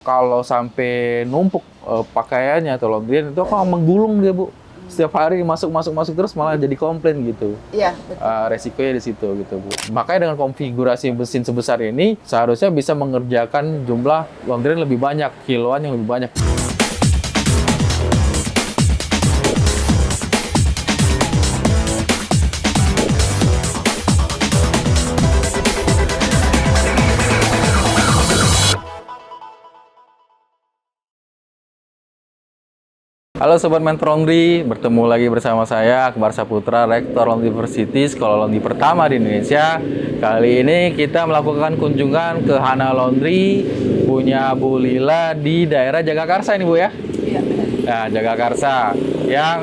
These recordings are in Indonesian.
Kalau sampai numpuk pakaiannya atau laundryan itu akan menggulung dia, Bu. Setiap hari masuk terus malah jadi komplain gitu. Iya, betul. Resikonya di situ gitu, Bu. Makanya dengan konfigurasi mesin sebesar ini seharusnya bisa mengerjakan jumlah laundryan lebih banyak, kiloan yang lebih banyak. Halo Sobat Mentor Laundry, bertemu lagi bersama saya Akbar Saputra, Rektor Laundry University, sekolah laundry pertama di Indonesia. Kali ini kita melakukan kunjungan ke Hana Laundry punya Bu Lila di daerah Jagakarsa ini, Bu ya? Iya, benar. Nah, Jagakarsa yang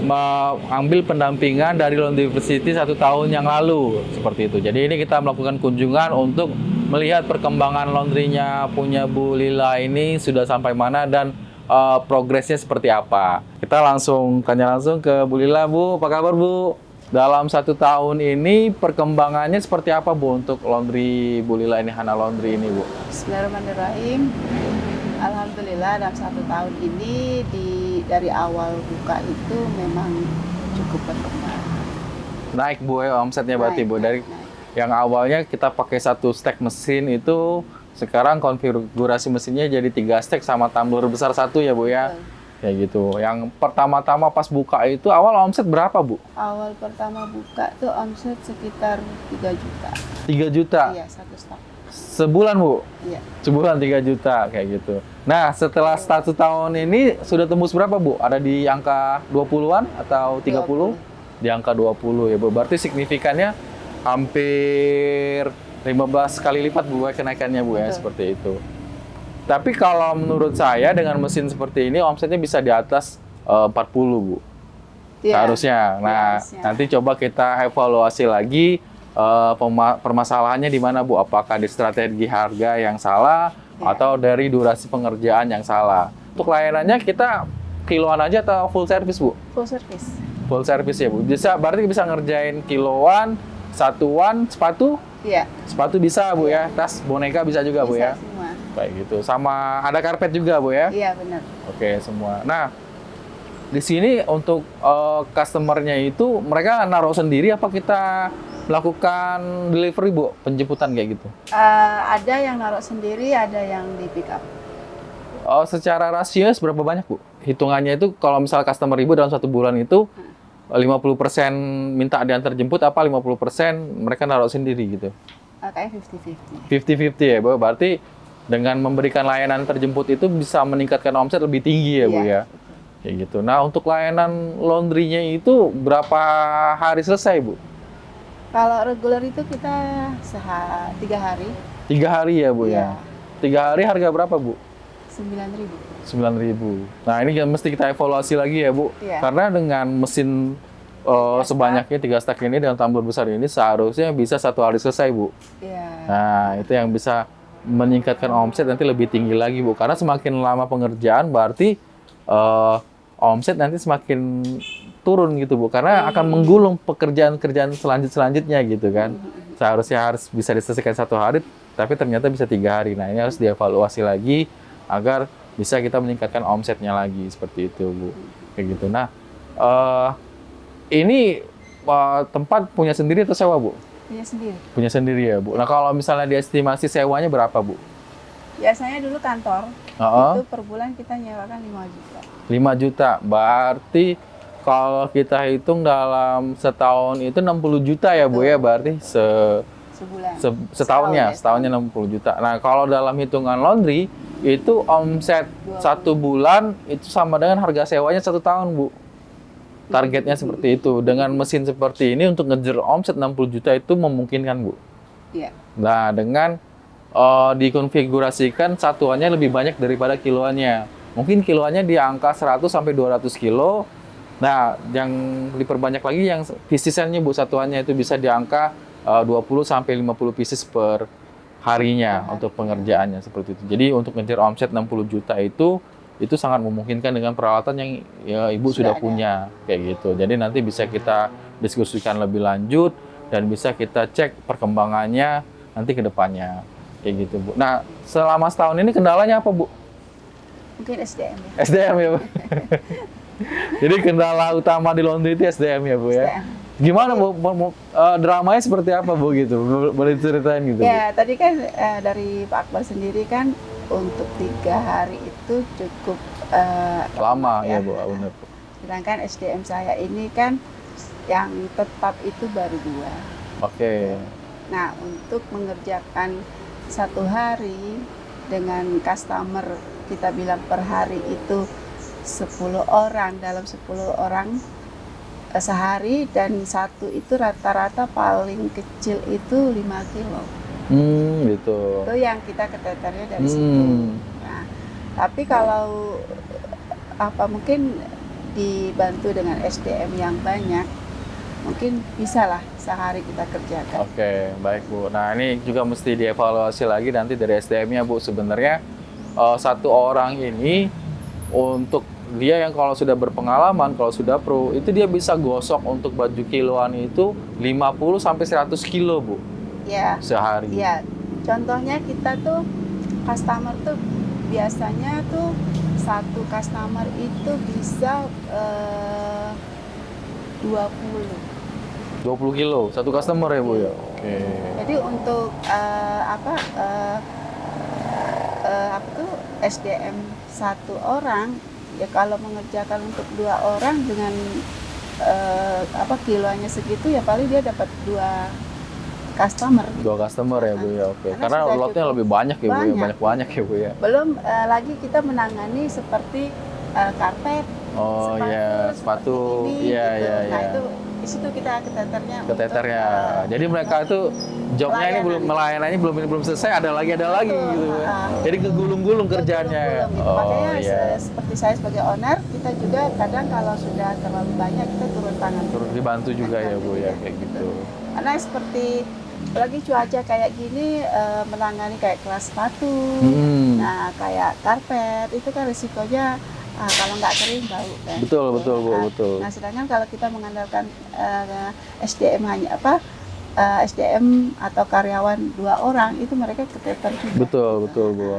mengambil pendampingan dari Laundry University 1 tahun yang lalu, seperti itu. Jadi ini kita melakukan kunjungan untuk melihat perkembangan laundrynya punya Bu Lila ini sudah sampai mana dan progresnya seperti apa. Kita tanya langsung ke Bu Lila. Bu, apa kabar Bu? Dalam 1 tahun ini perkembangannya seperti apa Bu untuk laundry Bu Lila ini, Hana Laundry ini Bu? Bismillahirrahmanirrahim. Alhamdulillah dalam 1 tahun ini dari awal buka itu memang cukup berkembang. Naik Bu ya omsetnya berarti Bu. Dari yang awalnya kita pakai 1 stek mesin itu sekarang konfigurasi mesinnya jadi 3 stek sama tumbler besar 1 ya Bu ya? Kayak gitu. Yang pertama-tama pas buka itu awal omset berapa Bu? Awal pertama buka tuh omset sekitar 3 juta. 3 juta? Iya, 1 stok. Sebulan Bu? Iya. Sebulan 3 juta kayak gitu. Nah setelah 1 tahun ini sudah tembus berapa Bu? Ada di angka 20-an atau 30? 20. Di angka 20 ya Bu. Berarti signifikannya hampir 15 kali lipat Bu kenaikannya Bu ya. Betul. Seperti itu. Tapi kalau menurut saya dengan mesin seperti ini omsetnya bisa di atas 40 Bu. Iya. Seharusnya. Nah, Harusnya. nanti coba kita evaluasi lagi permasalahannya di mana Bu? Apakah di strategi harga yang salah atau dari durasi pengerjaan yang salah? Untuk layanannya kita kiloan aja atau full service Bu? Full service. Full service ya Bu. Berarti bisa ngerjain kiloan, satuan, sepatu? Iya. Sepatu bisa Bu ya. Tas, boneka bisa juga Bu ya. Bisa semua. Kayak gitu. Sama ada karpet juga Bu ya. Iya, benar. Oke, semua. Nah, di sini untuk customer-nya itu mereka naruh sendiri apa kita melakukan delivery Bu, penjemputan kayak gitu? Ada yang naruh sendiri, ada yang di pick up. Secara rasio berapa banyak Bu? Hitungannya itu kalau misal customer Ibu dalam 1 bulan itu 50% minta diantar jemput apa 50% mereka naruh sendiri gitu? Kayak 50-50. 50-50 ya Bu, berarti dengan memberikan layanan terjemput itu bisa meningkatkan omset lebih tinggi ya Bu ya? Kayak gitu. Nah untuk layanan laundry-nya itu berapa hari selesai Bu? Kalau reguler itu kita 3 hari. 3 hari ya Bu ya? 3 hari harga berapa Bu? 9.000. 9.000. Nah ini mesti kita evaluasi lagi ya Bu. Iya. Karena dengan mesin sebanyaknya 3 stek ini dengan tumbler besar ini seharusnya bisa 1 hari selesai Bu. Iya. Nah itu yang bisa meningkatkan omset nanti lebih tinggi lagi Bu. Karena semakin lama pengerjaan berarti omset nanti semakin turun gitu Bu. Karena akan menggulung pekerjaan-kerjaan selanjutnya gitu kan. Seharusnya harus bisa diselesaikan 1 hari, tapi ternyata bisa 3 hari. Nah ini harus dievaluasi lagi agar bisa kita meningkatkan omsetnya lagi seperti itu Bu. Kayak gitu. Nah ini tempat punya sendiri atau sewa Bu? Punya sendiri. Punya sendiri ya Bu. Nah kalau misalnya diestimasi sewanya berapa Bu? Biasanya dulu kantor, itu per bulan kita nyewakan 5 juta. 5 juta. Berarti kalau kita hitung dalam setahun itu 60 juta ya Bu ya, berarti Sebulan. setahunnya 60 juta. Nah kalau dalam hitungan laundry itu omset 1 bulan itu sama dengan harga sewanya 1 tahun Bu. Targetnya seperti itu. Dengan mesin seperti ini untuk ngejar omset 60 juta itu memungkinkan Bu. Iya. Nah dengan dikonfigurasikan satuannya lebih banyak daripada kiloannya. Mungkin kiloannya di angka 100 sampai 200 kilo. Nah, yang diperbanyak lagi yang pieces-nya Bu, satuannya itu bisa di angka 20 sampai 50 pieces per harinya untuk pengerjaannya seperti itu. Jadi untuk ngejar omset 60 juta itu sangat memungkinkan dengan peralatan yang ya, Ibu sudah punya kayak gitu. Jadi nanti bisa kita diskusikan lebih lanjut dan bisa kita cek perkembangannya nanti ke depannya. Kayak gitu, Bu. Nah, selama setahun ini kendalanya apa, Bu? Mungkin SDM ya. SDM ya, Bu. Jadi kendala utama di laundry itu SDM ya, Bu ya. SDM. Gimana, Bu? Dramanya seperti apa, Bu gitu? Boleh ceritain gitu, Bu? Ya, tadi kan dari Pak Akbar sendiri kan untuk 3 hari itu cukup Lama ya, Bu. Benar, Bu. sedangkan SDM saya ini kan yang tetap itu baru 2. Oke. Nah, untuk mengerjakan 1 hari dengan customer kita bilang per hari itu 10 orang, dalam 10 orang sehari, dan satu itu rata-rata paling kecil itu 5 kilo. Gitu. Itu yang kita keteternya dari situ. Nah, tapi kalau mungkin dibantu dengan SDM yang banyak, mungkin bisa lah sehari kita kerjakan. Oke, baik, Bu. Nah, ini juga mesti dievaluasi lagi nanti dari SDM-nya, Bu. Sebenarnya satu orang ini untuk dia yang kalau sudah berpengalaman, kalau sudah pro, itu dia bisa gosok untuk baju kiloan itu 50 sampai 100 kilo, Bu. Ya. Sehari. Ya. Contohnya kita tuh customer tuh biasanya tuh satu customer itu bisa 20 kilo satu customer ya, Bu ya. Oke. Jadi untuk SDM 1 orang ya, kalau mengerjakan untuk 2 orang dengan kiloannya segitu ya paling dia dapat 2 customer. 2 customer ya, Bu ya. Oke. Karena sudah lotnya cukup lebih banyak ya, Bu ya. Banyak ya, Bu ya. Belum lagi kita menangani seperti karpet, Oh iya, sepatu. Iya, gitu. iya, Nah iya. itu di situ kita keteternya. Keteternya. Jadi mereka itu jobnya ini belum, melayanannya belum selesai, ada lagi gitu. Jadi kegulung-gulung kerjanya. Gitu. Makanya seperti saya sebagai owner, kita juga kadang kalau sudah terlalu banyak kita turun tangan. Turun dibantu juga ya, Bu ya, kayak gitu. Karena seperti lagi cuaca kayak gini, menangani kayak kelas sepatu, nah kayak karpet itu kan risikonya kalau nggak kering bau kan. Betul, Bu, betul. Nah, sedangkan kalau kita mengandalkan SDM hanya SDM atau karyawan 2 orang itu mereka keteter juga. Betul, Bu.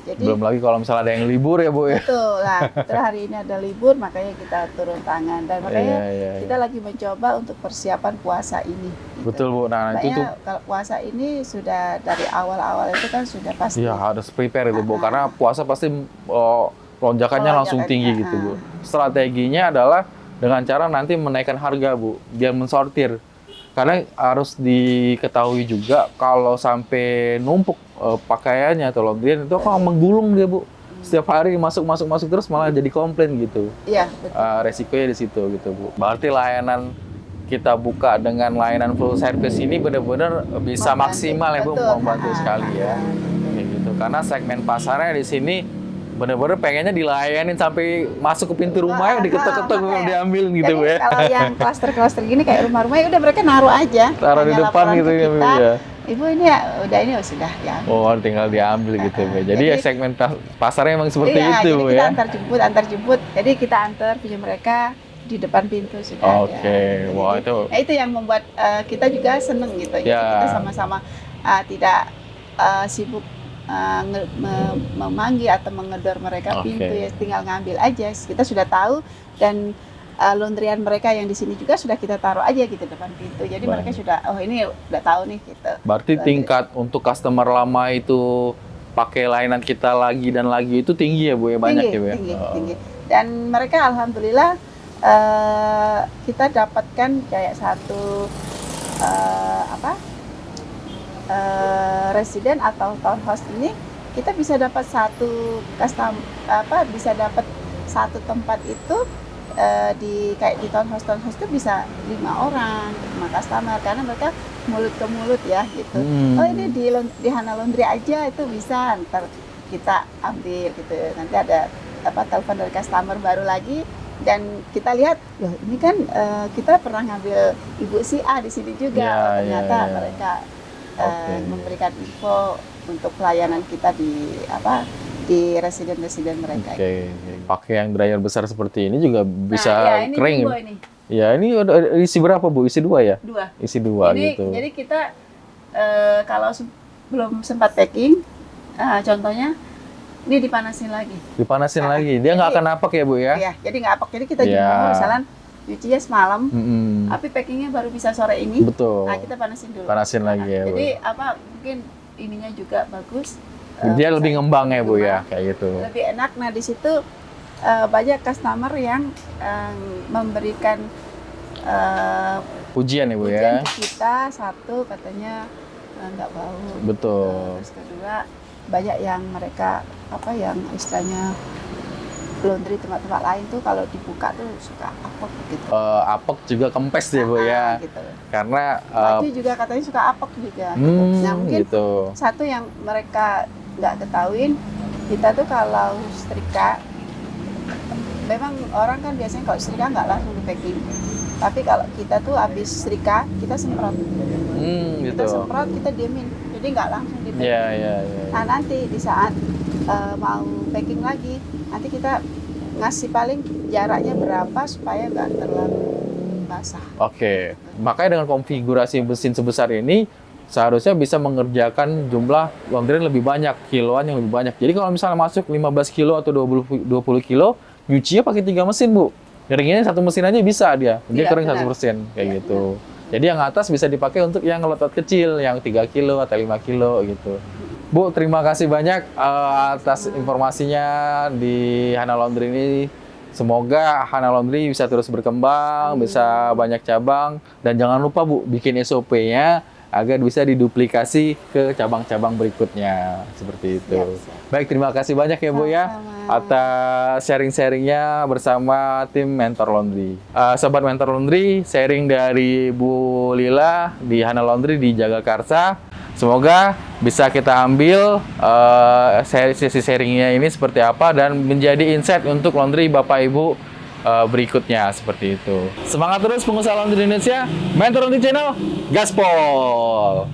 Jadi, belum lagi kalau misalnya ada yang libur ya, Bu ya. Betul lah. Hari ini ada libur, makanya kita turun tangan dan makanya kita lagi mencoba untuk persiapan puasa ini. Gitu. Betul, Bu. Nah, itu tuh kalau puasa ini sudah dari awal-awal itu kan sudah pasti. Iya, harus prepare itu, Bu. Karena puasa pasti lonjakannya langsung tinggi gitu, Bu. Strateginya adalah dengan cara nanti menaikkan harga, Bu, biar mensortir. Karena harus diketahui juga kalau sampai numpuk pakaiannya atau laundryan itu akan menggulung dia, Bu. Setiap hari masuk terus malah jadi komplain gitu. Iya, betul. Resikonya di situ gitu, Bu. Berarti layanan kita buka dengan layanan full service ini benar-benar bisa maksimal ya, Bu, membantu sekali ya. Kayak gitu. Karena segmen pasarnya di sini bener-bener pengennya dilayanin sampai masuk ke pintu rumah yang diketok-ketok diambil gitu, Bu ya. Kalau yang klaster-klaster gini kayak rumah-rumah ya udah mereka naruh aja. Taruh di depan gitu ya, Bu ya. Ibu ini sudah ya. Oh, tinggal diambil gitu, Bu. Jadi ya segmen pasarnya emang seperti itu, Bu ya. Kita antar jemput. Jadi kita antar punya mereka di depan pintu sudah. Oke. Wah, itu. Nah, itu yang membuat kita juga seneng gitu. Ya. Kita sama-sama tidak sibuk memanggil atau mengedor mereka pintu, ya tinggal ngambil aja. Kita sudah tahu dan laundryan mereka yang di sini juga sudah kita taruh aja gitu depan pintu. Jadi mereka sudah ini udah tahu nih gitu. Berarti tingkat untuk customer lama itu pakai layanan kita lagi dan lagi itu tinggi ya, Bu ya, banyak ya, Bu ya. Tinggi. Dan mereka alhamdulillah kita dapatkan kayak satu residen atau townhouse ini kita bisa dapat bisa dapat satu tempat itu kayak di townhouse itu bisa 5 orang, 5 customer karena mereka mulut ke mulut ya gitu. Oh ini di Hana Laundry aja itu bisa, ntar kita ambil gitu. Nanti ada telepon dari customer baru lagi dan kita lihat, loh ini kan kita pernah ngambil Ibu si A di sini juga. Ternyata mereka memberikan info untuk pelayanan kita di residen-residen mereka. Pakai yang dryer besar seperti ini juga bisa ini kering. Ini. Ya, ini isi berapa, Bu? Isi 2 ya? 2. Isi 2 gitu. Jadi kita kalau belum sempat packing, contohnya ini dipanasin lagi. Dipanasin lagi. Dia nggak jadi- akan napak ya Bu ya? Ya, jadi nggak apok. Jadi kita Ya. jemur, misalnya nyucinya semalam, Mm-mm. tapi packingnya baru bisa sore ini. Betul. Nah, kita panasin dulu. Panasin lagi ya, Bu. Jadi mungkin ininya juga bagus. Dia Bisa lebih ngembang ya Bu ya, ngembang, kayak gitu. lebih enak. Nah, di situ banyak customer yang memberikan Pujian ya Bu pujian ya. ke kita. Satu, katanya nggak bau. Betul. Terus kedua, banyak yang mereka yang istilahnya laundry tempat-tempat lain tuh kalau dibuka tuh suka apok gitu. Apek juga kempes ya Bu ya. Gitu. Karena Baju juga katanya suka apok juga. Nah, mungkin gitu. satu yang mereka nggak ketahuin, kita tuh kalau setrika, memang orang kan biasanya kalau setrika nggak langsung di packing. Tapi kalau kita tuh habis setrika, kita semprot. Gitu. Kita semprot, kita diemin. Jadi nggak langsung di packing. Iya. Nah, nanti di saat mau packing lagi, nanti kita ngasih paling jaraknya berapa supaya nggak terlalu basah. Oke. Makanya dengan konfigurasi mesin sebesar ini seharusnya bisa mengerjakan jumlah laundry lebih banyak, kiloan yang lebih banyak. Jadi kalau misalnya masuk 15 kilo atau 20 kilo, nyucinya pakai 3 mesin, Bu. Keringnya satu mesin aja bisa dia. Dia Iya, kering benar. 100% kayak Iya, gitu. Jadi yang atas bisa dipakai untuk yang ngelotot kecil, yang 3 kilo atau 5 kilo gitu. Bu, terima kasih banyak atas informasinya di Hana Laundry ini. Semoga Hana Laundry bisa terus berkembang, bisa banyak cabang. Dan jangan lupa Bu, bikin SOP-nya agar bisa diduplikasi ke cabang-cabang berikutnya. Seperti itu. Siap. Baik, terima kasih banyak ya Bu ya. Sama-sama. Atas sharing-sharingnya bersama tim Mentor Laundry. Sobat Mentor Laundry, sharing dari Bu Lila di Hana Laundry di Jagakarsa. Semoga bisa kita ambil sesi sharingnya ini seperti apa dan menjadi insight untuk laundry Bapak Ibu berikutnya seperti itu. Semangat terus pengusaha laundry Indonesia, Mentor Laundry Channel, gaspol!